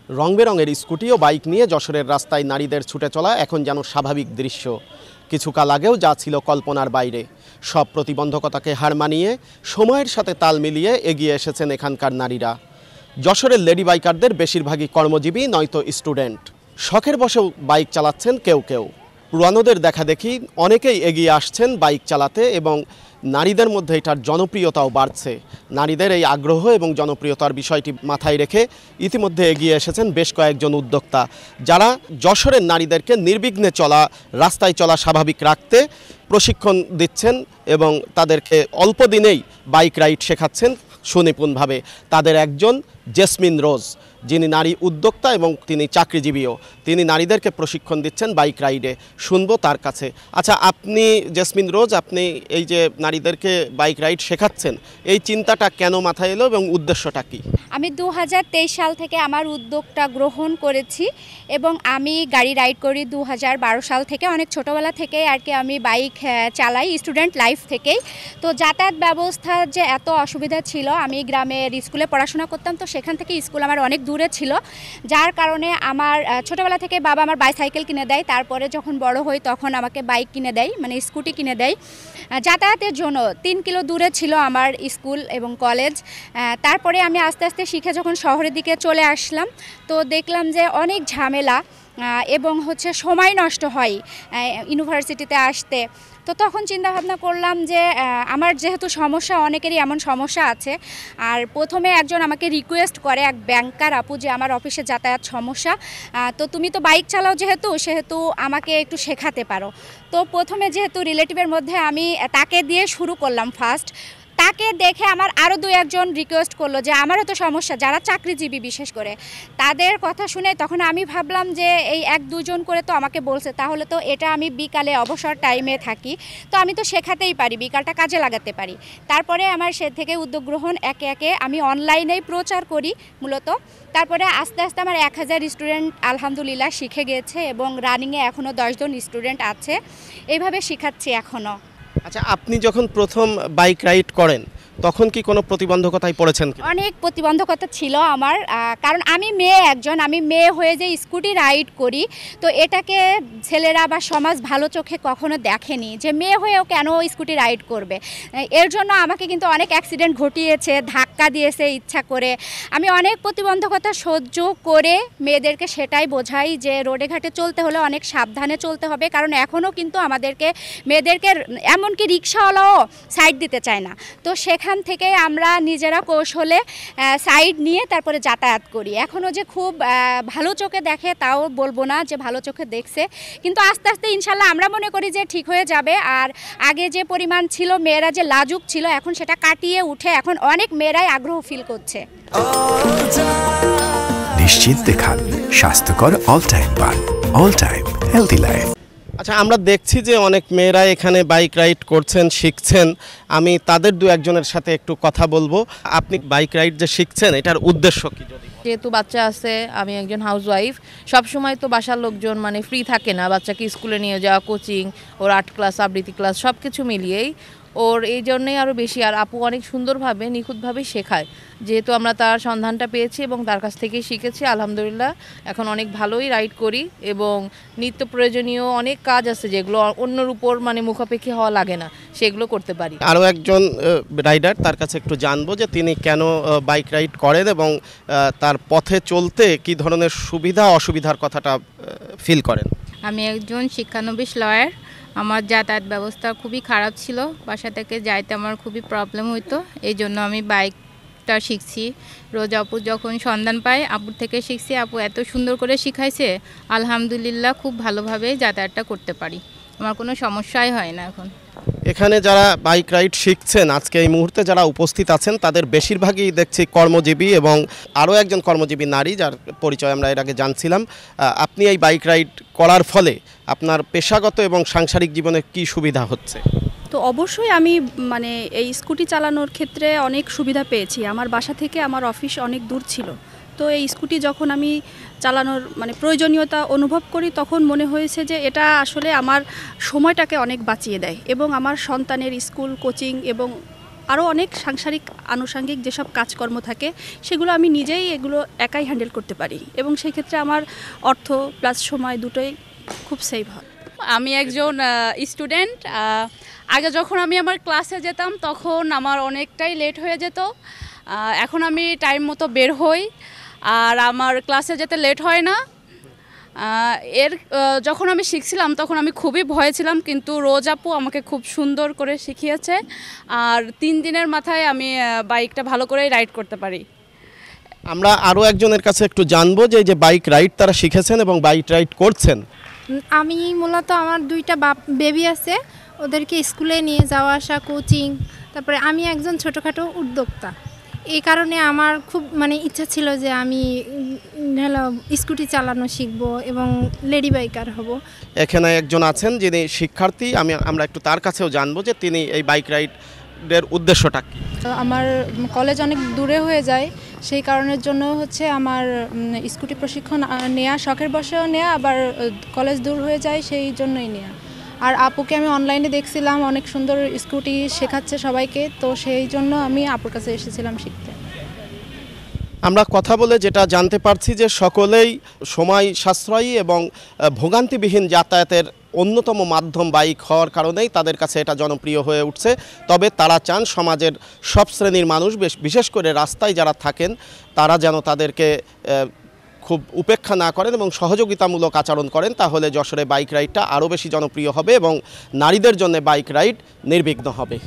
রং বেরঙের স্কুটি ও বাইক নিয়ে যশোরের রাস্তায় নারীদের ছুটে চলা এখন যেন স্বাভাবিক দৃশ্য। কিছুকাল আগেও যা ছিল কল্পনার বাইরে। সব প্রতিবন্ধকতাকে হার মানিয়ে সময়ের সাথে তাল মিলিয়ে এগিয়ে এসেছেন এখানকার নারীরা। যশোরের লেডি বাইকারদের বেশিরভাগই কর্মজীবী নয়তো স্টুডেন্ট। শখের বশেও বাইক চালাচ্ছেন কেউ কেউ। পুরানোদের দেখা দেখি অনেকেই এগিয়ে আসছেন বাইক চালাতে এবং নারীদের মধ্যে এটার জনপ্রিয়তাও বাড়ছে। নারীদের এই আগ্রহ এবং জনপ্রিয়তার বিষয়টি মাথায় রেখে ইতিমধ্যে এগিয়ে এসেছেন বেশ কয়েকজন উদ্যোক্তা, যারা যশোরের নারীদেরকে নির্বিঘ্নে রাস্তায় চলা স্বাভাবিক রাখতে প্রশিক্ষণ দিচ্ছেন এবং তাদেরকে অল্প দিনেই বাইক রাইড শেখাচ্ছেন সুনিপুণভাবে। তাদের একজন জেসমিন রোজ, যিনি নারী উদ্যোক্তা এবং তিনি চাকরিজীবীও। তিনি নারীদেরকে প্রশিক্ষণ দিচ্ছেন বাইক রাইডে। শুনবো তার কাছে। আচ্ছা, আপনি জেসমিন রোজ, আপনি এই যে নারীদেরকে বাইক রাইড শেখাচ্ছেন, এই চিন্তাটা কেন মাথায় এলো এবং উদ্দেশ্যটা কি? আমি 2023 সাল থেকে আমার উদ্যোগটা গ্রহণ করেছি এবং আমি গাড়ি রাইড করি 2012 সাল থেকে। অনেক ছোটোবেলা থেকে আর কি আমি বাইক চালাই, স্টুডেন্ট লাইফ থেকেই। তো যাতায়াত ব্যবস্থার যে এত অসুবিধা ছিল, আমি গ্রামের স্কুলে পড়াশোনা করতাম, তো সেখান থেকে স্কুল আমার অনেক দূরে ছিল, যার কারণে আমার ছোটোবেলা থেকে বাবা আমার বাইসাইকেল কিনে দেয়। তারপরে যখন বড় হই তখন আমাকে বাইক কিনে দেয়, মানে স্কুটি কিনে দেয় যাতায়াতের জন্য। 3 কিলো দূরে ছিল আমার স্কুল এবং কলেজ। তারপরে আমি আস্তে আস্তে শিখে যখন শহরের দিকে চলে আসলাম, তো দেখলাম যে অনেক ঝামেলা এবং সময় নষ্ট হয় ইউনিভার্সিটিতে আসতে। তো তখন চিন্তা ভাবনা করলাম যে আমার যেহেতু সমস্যা, অনেকেরই এমন সমস্যা আছে। আর প্রথমে একজন আমাকে রিকোয়েস্ট করে, এক ব্যাংকার আপু, যে আমার অফিসে যাতায়াত সমস্যা, তো তুমি তো বাইক চালাও সেহেতু আমাকে একটু শেখাতে পারো। তো প্রথমে যেহেতু রিলেটিভের মধ্যে আমি তাকে দিয়ে শুরু করলাম ফার্স্ট। তাকে দেখে আমার আরও 2-1জন রিকোয়েস্ট করলো যে আমারও তো সমস্যা, যারা চাকরিজীবী বিশেষ করে, তাদের কথা শুনে তখন আমি ভাবলাম যে এই 1-2জন করে তো আমাকে বলছে, তাহলে তো এটা আমি বিকালে অবসর টাইমে থাকি, তো আমি তো শেখাতেই পারি, বিকালটা কাজে লাগাতে পারি। তারপরে আমার সে থেকে উদ্যোগ গ্রহণ, একে একে আমি অনলাইনেই প্রচার করি মূলত। তারপরে আস্তে আস্তে আমার 1000 স্টুডেন্ট আলহামদুলিল্লাহ শিখে গিয়েছে এবং রানিংয়ে এখনও 10 জন স্টুডেন্ট আছে। এইভাবে শেখাচ্ছি এখনও। আচ্ছা, আপনি যখন প্রথম বাইক রাইড করেন তখন কি কোনো প্রতিবন্ধকতায় পড়েছেন? অনেক প্রতিবন্ধকতা ছিল আমার, কারণ আমি মেয়ে একজন, আমি মেয়ে হয়ে যে স্কুটি রাইড করি, তো এটাকে ছেলেরা বা সমাজ ভালো চোখে কখনো দেখেনি যে মেয়ে হয়েও কেন স্কুটি রাইড করবে। এর জন্য আমাকে কিন্তু অনেক অ্যাক্সিডেন্ট ঘটিয়েছে, ধাক্কা দিয়েছে ইচ্ছা করে। আমি অনেক প্রতিবন্ধকতা সহ্য করে মেয়েদেরকে সেটাই বোঝাই যে রোডে ঘাটে চলতে হলে অনেক সাবধানে চলতে হবে, কারণ এখনও কিন্তু মেয়েদেরকে এমনকি রিক্সাওয়ালাও সাইড দিতে চায় না। তো সেখান থেকে আমরা নিজেরা কৌশলে সাইড নিয়ে তারপরে যাতায়াত করি। এখনও যে খুব ভালো চোখে দেখে তাও বলবো না যে ভালো চোখে দেখছে, কিন্তু আস্তে আস্তে ইনশাল্লাহ আমরা মনে করি যে ঠিক হয়ে যাবে। আর আগে যে পরিমাণ ছিল, মেয়েরা যে লাজুক ছিল, এখন সেটা কাটিয়ে উঠে এখন অনেক মেয়েরাই আগ্রহ ফিল করছে। নিশ্চিন্তে খান স্বাস্থ্যকর অল টাইম পান, অল টাইম হেলদি লাইফ। আচ্ছা, আমরা দেখছি যে অনেক মেয়েরা এখানে বাইক রাইড করছেন, শিখছেন। আমি তাদের 2-1জনের সাথে একটু কথা বলবো। আপনি বাইক রাইড যে শিখছেন, এটার উদ্দেশ্য কি? যেহেতু বাচ্চা আছে, আমি একজন হাউসওয়াইফ, সবসময় তো বাসার লোকজন ফ্রি থাকে না, বাচ্চাকে স্কুলে নিয়ে যাওয়া, কোচিং, ওর আর্ট ক্লাস, আবৃত্তি ক্লাস, সব কিছু মিলিয়েই ওর এই জন্যই আরও বেশি। আর আপু অনেক সুন্দরভাবে নিখুঁতভাবে শেখায়, যেহেতু আমরা তার সন্ধানটা পেয়েছি এবং তার কাছ থেকেই শিখেছি আলহামদুলিল্লাহ। এখন অনেক ভালোই রাইড করি এবং নিত্য প্রয়োজনীয় অনেক কাজ আছে যেগুলো অন্যর উপর মুখাপেক্ষি হওয়া লাগে না, সেগুলো করতে পারি। আরও একজন রাইডার, তার কাছে একটু জানবো যে তিনি কেন বাইক রাইড করেন এবং তার পথে চলতে কি ধরনের সুবিধা অসুবিধার কথাটা ফিল করেন। আমি একজন শিক্ষানবিশ লয়ার। আমার যাতায়াত ব্যবস্থা খুবই খারাপ ছিল, বাসা থেকে যাইতে আমার খুবই প্রবলেম হইতো, এই জন্য আমি বাইকটা শিখছি। রোজ আপু যখন সন্ধান পায়, আপুর থেকে শিখছি। আপু এত সুন্দর করে শিখাইছে, আলহামদুলিল্লাহ খুব ভালোভাবে যাতায়াতটা করতে পারি, আমার কোনো সমস্যাই হয় না এখন। এখানে যারা বাইক রাইড শিখছেন, আজকে এই মুহূর্তে যারা উপস্থিত আছেন, তাদের বেশিরভাগই দেখছি কর্মজীবী এবং আরও একজন কর্মজীবী নারী, যার পরিচয় আমরা এর আগে জানছিলাম। আপনি এই বাইক রাইড করার ফলে আপনার পেশাগত এবং সাংসারিক জীবনে কি সুবিধা হচ্ছে? তো অবশ্যই আমি এই স্কুটি চালানোর ক্ষেত্রে অনেক সুবিধা পেয়েছি। আমার বাসা থেকে আমার অফিস অনেক দূর ছিল, তো এই স্কুটি যখন আমি চালানোর প্রয়োজনীয়তা অনুভব করি, তখন মনে হয়েছে যে এটা আসলে আমার সময়টাকে অনেক বাঁচিয়ে দেয় এবং আমার সন্তানের স্কুল, কোচিং এবং আরও অনেক সাংসারিক আনুষঙ্গিক যেসব কাজকর্ম থাকে সেগুলো আমি নিজেই এগুলো একাই হ্যান্ডেল করতে পারি এবং সেই ক্ষেত্রে আমার অর্থ প্লাস সময় দুটোই খুব সেভ হয়। আমি একজন স্টুডেন্ট। আগে যখন আমি আমার ক্লাসে যেতাম তখন আমার অনেকটাই লেট হয়ে যেত। এখন আমি টাইম মতো বের হই আর আমার ক্লাসে যেতে লেট হয় না। যখন আমি শিখছিলাম তখন আমি খুবই ভয়ে ছিলাম, কিন্তু রোজ আপু আমাকে খুব সুন্দর করে শিখিয়েছে আর 3 দিনের মাথায় আমি বাইকটা ভালো করে রাইড করতে পারি। আমরা আরও একজনের কাছে একটু জানবো যে এই যে বাইক রাইড তারা শিখেছেন এবং বাইক রাইড করছেন। আমি মূলত আমার 2টা বেবি আছে, ওদেরকে স্কুলে নিয়ে যাওয়া আসা, কোচিং, তারপরে আমি একজন ছোটোখাটো উদ্যোক্তা। এই কারণে আমার খুব ইচ্ছা ছিল যে আমি স্কুটি চালানো শিখবো এবং লেডি বাইকার হব। এখানে একজন আছেন যিনি শিক্ষার্থী, আমরা একটু তার কাছেও জানবো যে তিনি এই বাইক রাইডের উদ্দেশ্যটা কী। আমার কলেজ অনেক দূরে হয়ে যায়, সেই কারণের জন্য হচ্ছে আমার স্কুটি প্রশিক্ষণ নেওয়া, শখের বসেও নেওয়া, আবার কলেজ দূর হয়ে যায় সেই জন্যই নেওয়া। আর আপুকে আমি অনলাইনে দেখছিলাম, অনেক সুন্দর স্কুটি শেখাচ্ছে সবাইকে, তো সেই জন্য আমি আপুর কাছে এসেছিলাম শিখতে। আমরা কথা বলে যেটা জানতে পারছি যে সকলেই সময় সাশ্রয়ী এবং ভোগান্তিবিহীন যাতায়াতের অন্যতম মাধ্যম বাইক হওয়ার কারণেই তাদের কাছে এটা জনপ্রিয় হয়ে উঠছে। তবে তারা চান সমাজের সব শ্রেণীর মানুষ, বিশেষ করে রাস্তায় যারা থাকেন, তারা যেন তাদেরকে খুব উপেক্ষা না করেন এবং সহযোগিতামূলক আচরণ করেন, তাহলে যশোরে বাইক রাইডটা আরও বেশি জনপ্রিয় হবে এবং নারীদের জন্য বাইক রাইড নির্বিঘ্ন হবে।